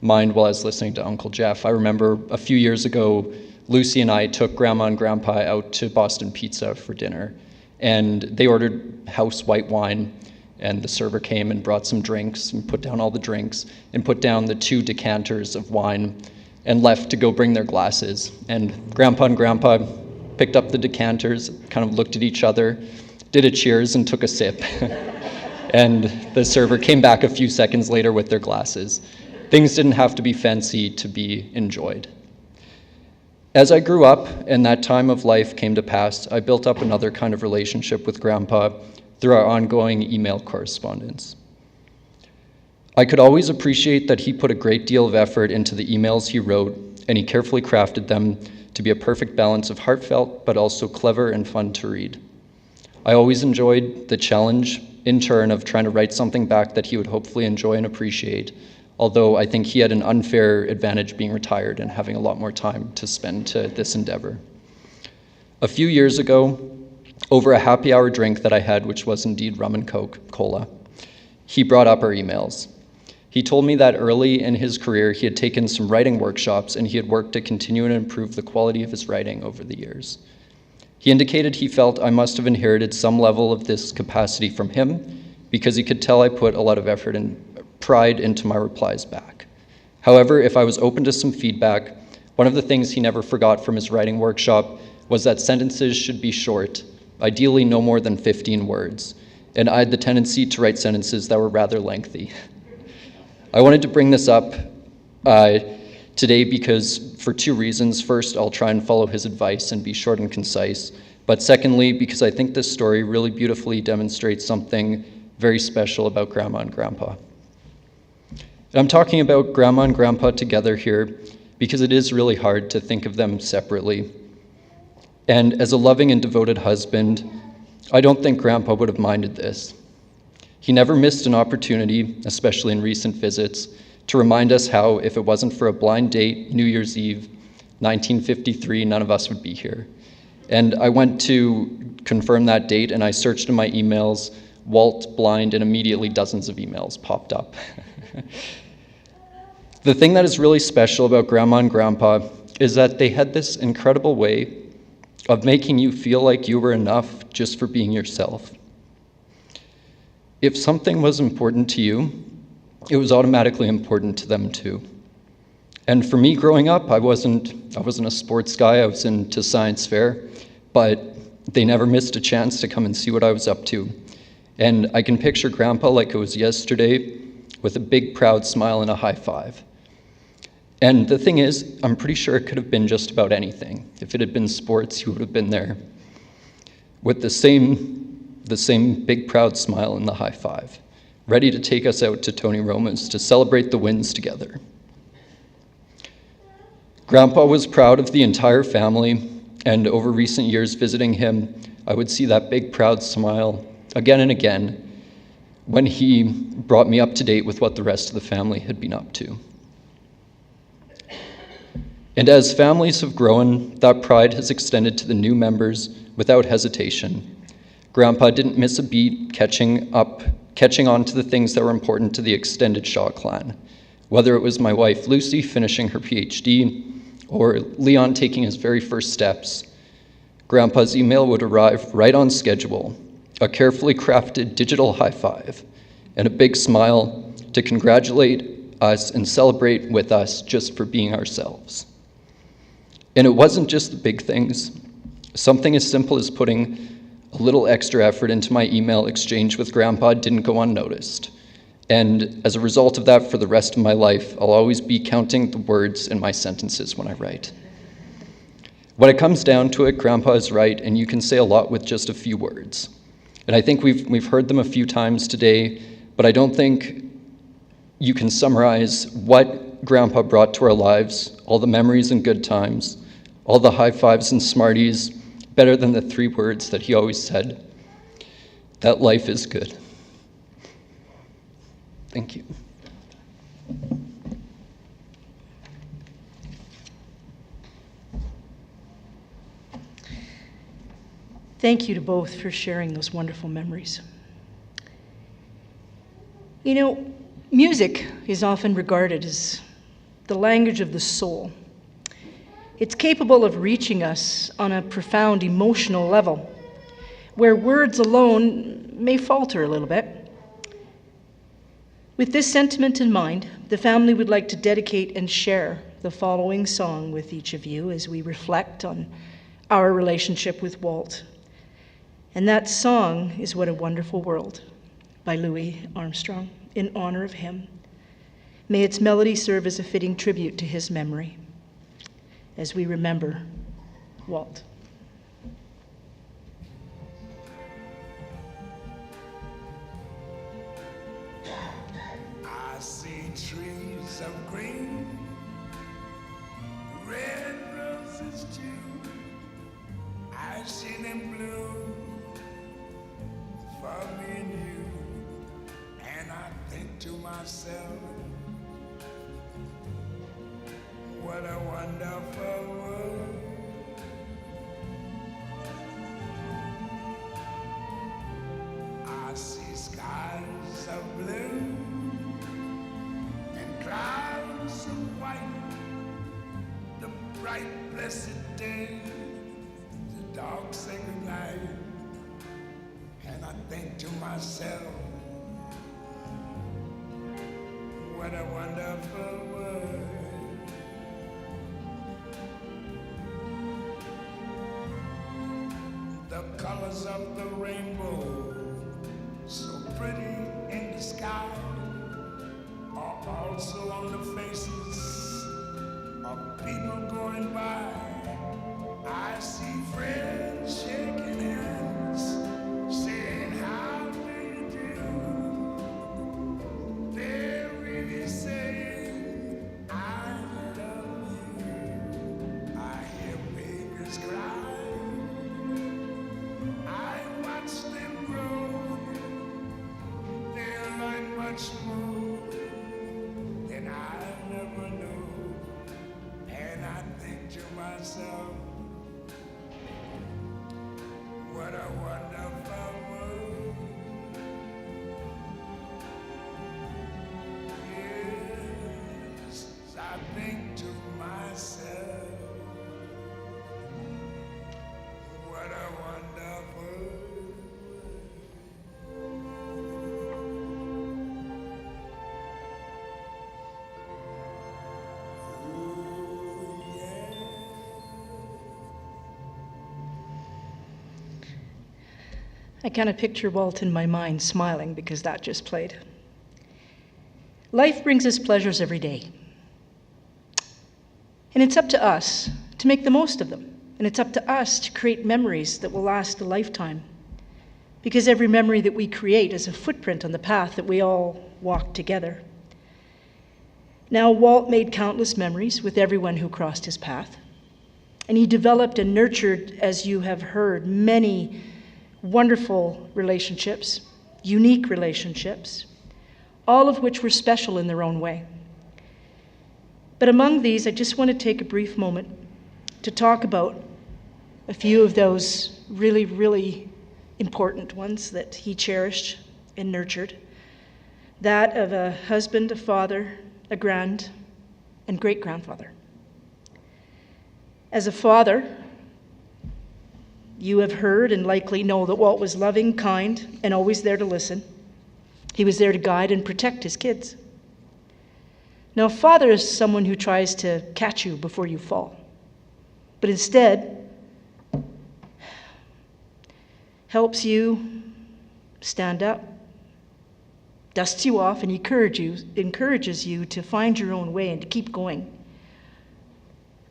mind while I was listening to Uncle Geoff. I remember a few years ago, Lucy and I took Grandma and Grandpa out to Boston Pizza for dinner, and they ordered house white wine, and the server came and brought some drinks and put down all the drinks and put down the 2 decanters of wine and left to go bring their glasses. And Grandpa and Grandpa picked up the decanters, kind of looked at each other, did a cheers and took a sip. And the server came back a few seconds later with their glasses. Things didn't have to be fancy to be enjoyed. As I grew up and that time of life came to pass, I built up another kind of relationship with Grandpa through our ongoing email correspondence. I could always appreciate that he put a great deal of effort into the emails he wrote, and he carefully crafted them to be a perfect balance of heartfelt but also clever and fun to read. I always enjoyed the challenge, in turn, of trying to write something back that he would hopefully enjoy and appreciate, although I think he had an unfair advantage being retired and having a lot more time to spend to this endeavor. A few years ago, over a happy hour drink that I had, which was indeed rum and cola, he brought up our emails. He told me that early in his career, he had taken some writing workshops and he had worked to continue and improve the quality of his writing over the years. He indicated he felt I must have inherited some level of this capacity from him because he could tell I put a lot of effort and pride into my replies back. However, if I was open to some feedback, one of the things he never forgot from his writing workshop was that sentences should be short, ideally no more than 15 words, and I had the tendency to write sentences that were rather lengthy. I wanted to bring this up today because for 2 reasons. First, I'll try and follow his advice and be short and concise, but secondly, because I think this story really beautifully demonstrates something very special about Grandma and Grandpa. And I'm talking about Grandma and Grandpa together here because it is really hard to think of them separately. And as a loving and devoted husband, I don't think Grandpa would have minded this. He never missed an opportunity, especially in recent visits, to remind us how, if it wasn't for a blind date, New Year's Eve, 1953, none of us would be here. And I went to confirm that date, and I searched in my emails Walt, blind, and immediately dozens of emails popped up. The thing that is really special about Grandma and Grandpa is that they had this incredible way of making you feel like you were enough just for being yourself. If something was important to you, it was automatically important to them too. And for me growing up, I wasn't a sports guy, I was into science fair, but they never missed a chance to come and see what I was up to. And I can picture Grandpa like it was yesterday with a big proud smile and a high five. And the thing is, I'm pretty sure it could have been just about anything. If it had been sports, he would have been there with the same big proud smile and the high five, ready to take us out to Tony Roma's to celebrate the wins together. Grandpa was proud of the entire family, and over recent years visiting him, I would see that big proud smile again and again when he brought me up to date with what the rest of the family had been up to. And as families have grown, that pride has extended to the new members without hesitation. Grandpa didn't miss a beat catching on to the things that were important to the extended Shaw clan, whether it was my wife Lucy finishing her PhD or Leon taking his very first steps. Grandpa's email would arrive right on schedule, a carefully crafted digital high five, and a big smile to congratulate us and celebrate with us just for being ourselves. And it wasn't just the big things. Something as simple as putting a little extra effort into my email exchange with Grandpa didn't go unnoticed. And as a result of that, for the rest of my life, I'll always be counting the words in my sentences when I write. When it comes down to it, Grandpa is right, and you can say a lot with just a few words. And I think we've heard them a few times today, but I don't think you can summarize what Grandpa brought to our lives, all the memories and good times, all the high fives and smarties, better than the 3 words that he always said, that life is good. Thank you. Thank you to both for sharing those wonderful memories. You know, music is often regarded as the language of the soul. It's capable of reaching us on a profound emotional level, where words alone may falter a little bit. With this sentiment in mind, the family would like to dedicate and share the following song with each of you as we reflect on our relationship with Walt. And that song is What a Wonderful World by Louis Armstrong, in honor of him. May its melody serve as a fitting tribute to his memory as we remember Walt. I see trees of green, red roses too. I see them bloom for me and you. And I think to myself, what a wonderful world. I see skies of blue and clouds of white, the bright blessed day, the dark sacred night. And I think to myself, what a wonderful world. The colors of the rainbow, so pretty in the sky, are also on the faces of people going by. I see friends shaking hands, saying, how do you do? They're really saying, I love you. I hear babies cry. I watch them grow. They'll learn much more than I never knew. And I think to myself, what a wonderful world. I kind of picture Walt in my mind smiling because that just played. Life brings us pleasures every day. And it's up to us to make the most of them. And it's up to us to create memories that will last a lifetime. Because every memory that we create is a footprint on the path that we all walk together. Now, Walt made countless memories with everyone who crossed his path. And he developed and nurtured, as you have heard, many wonderful relationships, unique relationships, all of which were special in their own way. But among these, I just want to take a brief moment to talk about a few of those really, really important ones that he cherished and nurtured. That of a husband, a father, a grand, and great-grandfather. As a father, you have heard and likely know that Walt was loving, kind, and always there to listen. He was there to guide and protect his kids. Now, a father is someone who tries to catch you before you fall, but instead helps you stand up, dusts you off, and encourages you to find your own way and to keep going.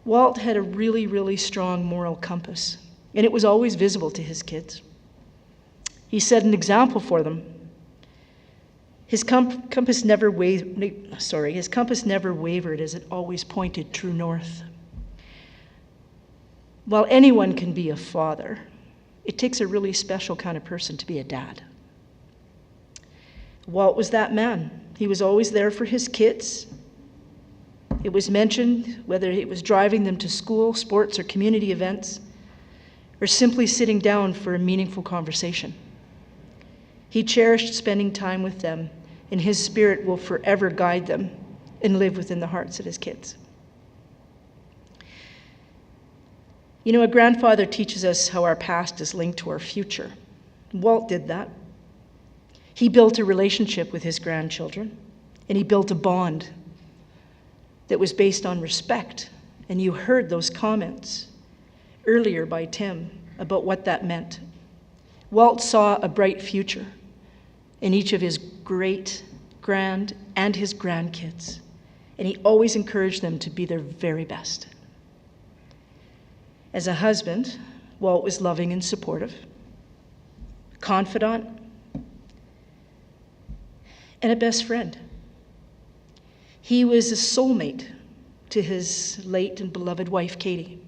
Walt had a really, really strong moral compass, and it was always visible to his kids. He set an example for them. His compass never wavered as it always pointed true north. While anyone can be a father, it takes a really special kind of person to be a dad. Walt was that man. He was always there for his kids. It was mentioned, whether it was driving them to school, sports, or community events, or simply sitting down for a meaningful conversation. He cherished spending time with them, and his spirit will forever guide them and live within the hearts of his kids. You know, a grandfather teaches us how our past is linked to our future. Walt did that. He built a relationship with his grandchildren, and he built a bond that was based on respect. And you heard those comments earlier by Tim about what that meant. Walt saw a bright future in each of his great, grand, and his grandkids, and he always encouraged them to be their very best. As a husband, Walt was loving and supportive, confidant, and a best friend. He was a soulmate to his late and beloved wife, Katie.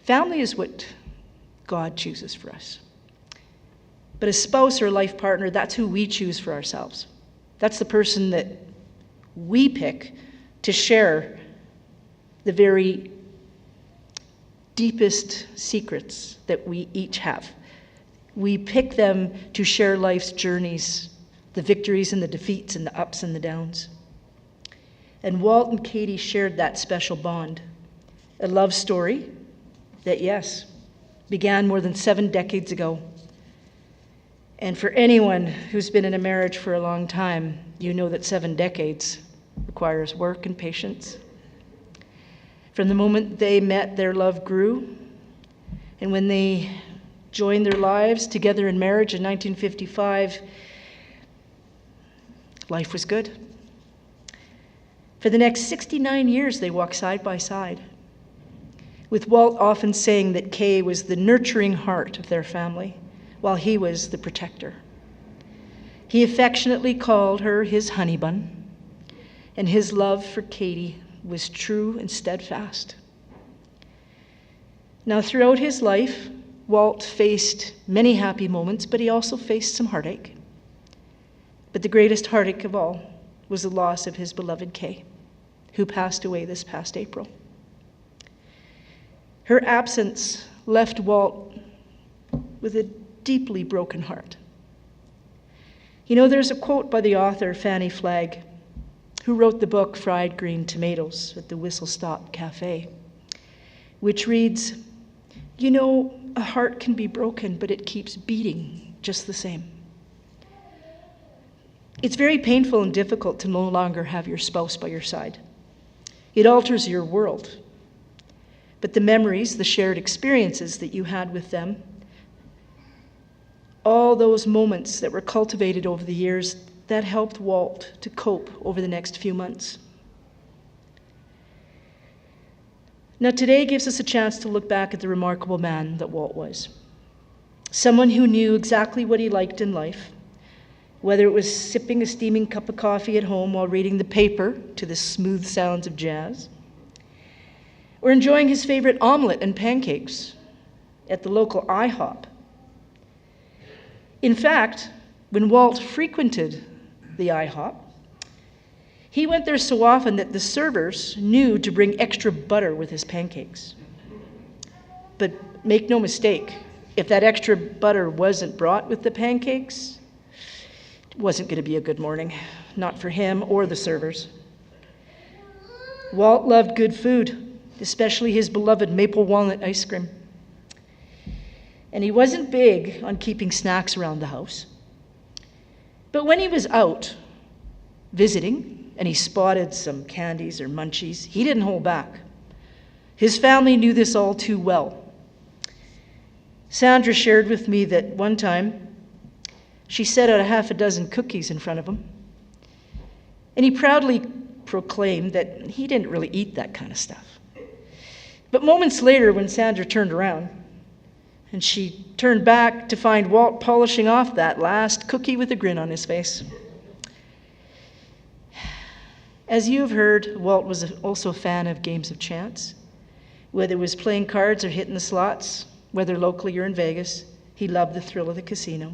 Family is what God chooses for us. But a spouse or life partner, that's who we choose for ourselves. That's the person that we pick to share the very deepest secrets that we each have. We pick them to share life's journeys, the victories and the defeats and the ups and the downs. And Walt and Katie shared that special bond, a love story that, yes, began more than 7 decades ago. And for anyone who's been in a marriage for a long time, you know that 7 decades requires work and patience. From the moment they met, their love grew. And when they joined their lives together in marriage in 1955, life was good. For the next 69 years, they walked side by side, with Walt often saying that Kay was the nurturing heart of their family, while he was the protector. He affectionately called her his honey bun, and his love for Katie was true and steadfast. Now, throughout his life, Walt faced many happy moments, but he also faced some heartache. But the greatest heartache of all was the loss of his beloved Kay, who passed away this past April. Her absence left Walt with a deeply broken heart. You know, there's a quote by the author Fanny Flagg, who wrote the book Fried Green Tomatoes at the Whistle Stop Cafe, which reads, "You know, a heart can be broken, but it keeps beating just the same." It's very painful and difficult to no longer have your spouse by your side. It alters your world. But the memories, the shared experiences that you had with them, all those moments that were cultivated over the years that helped Walt to cope over the next few months. Now, today gives us a chance to look back at the remarkable man that Walt was. Someone who knew exactly what he liked in life, whether it was sipping a steaming cup of coffee at home while reading the paper to the smooth sounds of jazz, or enjoying his favorite omelet and pancakes at the local IHOP. In fact, when Walt frequented the IHOP, he went there so often that the servers knew to bring extra butter with his pancakes. But make no mistake, if that extra butter wasn't brought with the pancakes, it wasn't going to be a good morning, not for him or the servers. Walt loved good food, especially his beloved maple walnut ice cream. And he wasn't big on keeping snacks around the house. But when he was out visiting and he spotted some candies or munchies, he didn't hold back. His family knew this all too well. Sandra shared with me that one time she set out a half a dozen cookies in front of him, and he proudly proclaimed that he didn't really eat that kind of stuff. But moments later, when Sandra turned around, and she turned back to find Walt polishing off that last cookie with a grin on his face. As you've heard, Walt was also a fan of games of chance. Whether it was playing cards or hitting the slots, whether locally or in Vegas, he loved the thrill of the casino.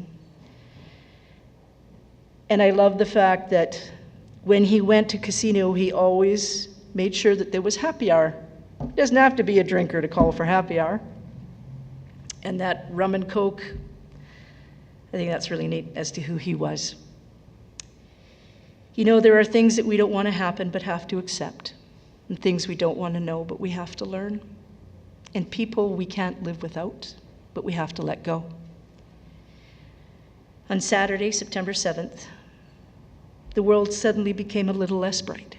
And I love the fact that when he went to casino, he always made sure that there was happy hour. He doesn't have to be a drinker to call for happy hour. And that rum and coke, I think that's really neat as to who he was. You know, there are things that we don't want to happen but have to accept, and things we don't want to know but we have to learn, and people we can't live without but we have to let go. On Saturday, September 7th, the world suddenly became a little less bright.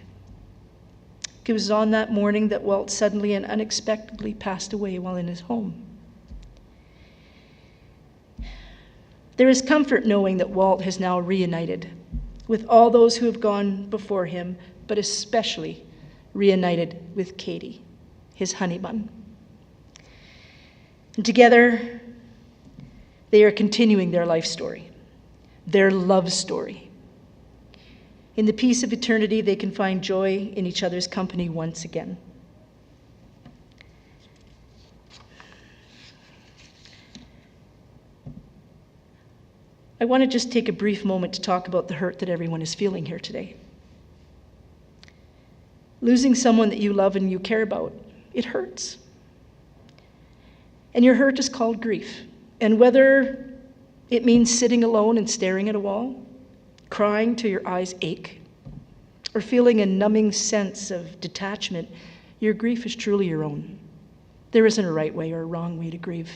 It was on that morning that Walt suddenly and unexpectedly passed away while in his home. There is comfort knowing that Walt has now reunited with all those who have gone before him, but especially reunited with Katie, his honey bun. And together, they are continuing their life story, their love story. In the peace of eternity, they can find joy in each other's company once again. I want to just take a brief moment to talk about the hurt that everyone is feeling here today. Losing someone that you love and you care about, it hurts. And your hurt is called grief. And whether it means sitting alone and staring at a wall, crying till your eyes ache, or feeling a numbing sense of detachment, your grief is truly your own. There isn't a right way or a wrong way to grieve.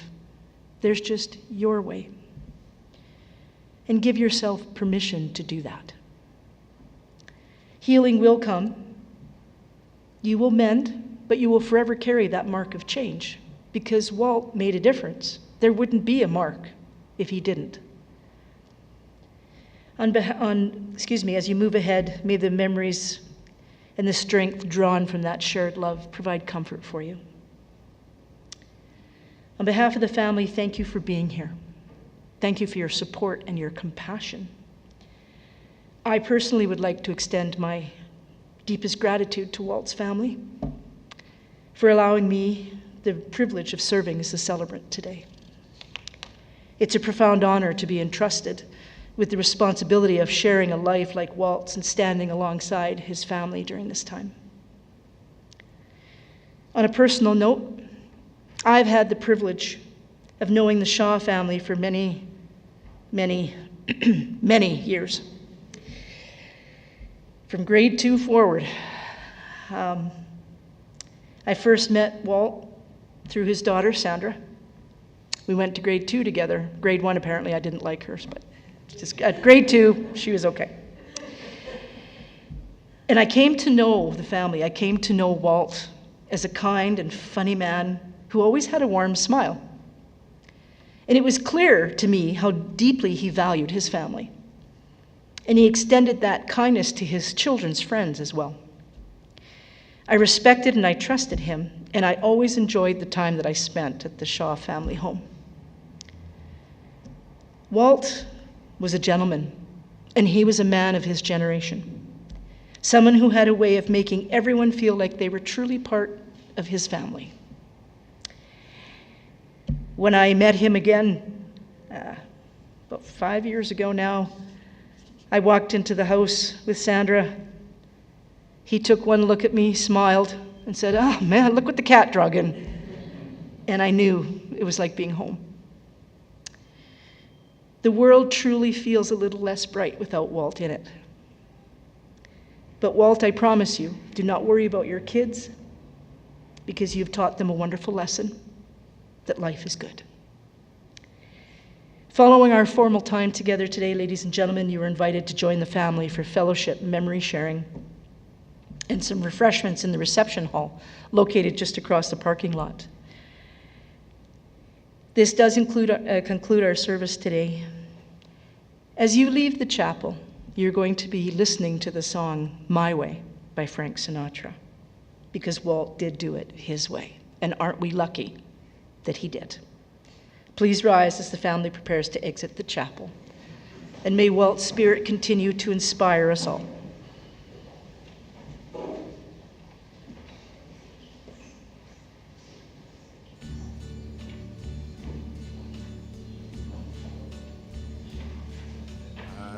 There's just your way. And give yourself permission to do that. Healing will come. You will mend, but you will forever carry that mark of change because Walt made a difference. There wouldn't be a mark if he didn't. As you move ahead, may the memories and the strength drawn from that shared love provide comfort for you. On behalf of the family, thank you for being here. Thank you for your support and your compassion. I personally would like to extend my deepest gratitude to Walt's family for allowing me the privilege of serving as the celebrant today. It's a profound honor to be entrusted with the responsibility of sharing a life like Walt's and standing alongside his family during this time. On a personal note, I've had the privilege of knowing the Shaw family for many years. From grade 2 forward, I first met Walt through his daughter, Sandra. We went to grade 2 together. Grade 1, apparently, I didn't like her, but just at grade 2, she was okay. And I came to know the family. I came to know Walt as a kind and funny man who always had a warm smile. And it was clear to me how deeply he valued his family. And he extended that kindness to his children's friends as well. I respected and I trusted him, and I always enjoyed the time that I spent at the Shaw family home. Walt was a gentleman, and he was a man of his generation. Someone who had a way of making everyone feel like they were truly part of his family. When I met him again, about 5 years ago now, I walked into the house with Sandra. He took one look at me, smiled, and said, "Oh man, look what the cat drug in." And I knew it was like being home. The world truly feels a little less bright without Walt in it. But Walt, I promise you, do not worry about your kids, because you've taught them a wonderful lesson, that life is good. Following our formal time together today, ladies and gentlemen, you are invited to join the family for fellowship, memory sharing, and some refreshments in the reception hall located just across the parking lot. This does conclude our service today. As you leave the chapel, you're going to be listening to the song "My Way" by Frank Sinatra, because Walt did do it his way, and aren't we lucky that he did. Please rise as the family prepares to exit the chapel, and may Walt's spirit continue to inspire us all.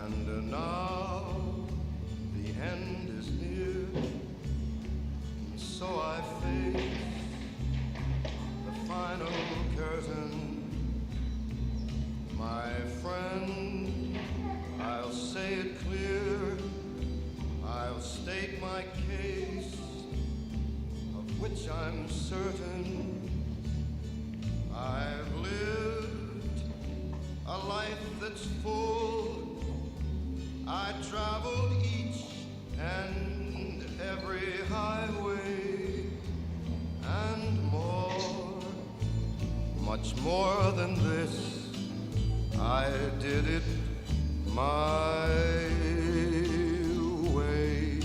And now the end is near, and so I face the final curtain. My friend, I'll say it clear, I'll state my case, of which I'm certain. I've lived a life that's full. I traveled each and every highway, and more, much more than this. I did it my way.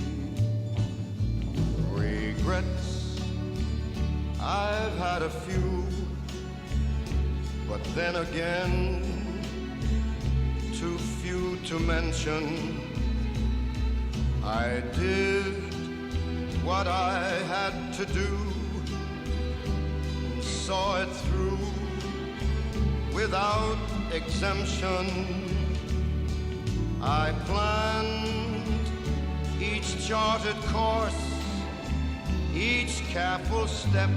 Regrets, I've had a few, but then again, too few to mention. I did what I had to do, and saw it through without exemption. I planned each charted course, each careful step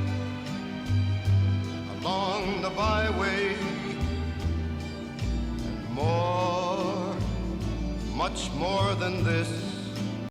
along the byway, and more, much more than this,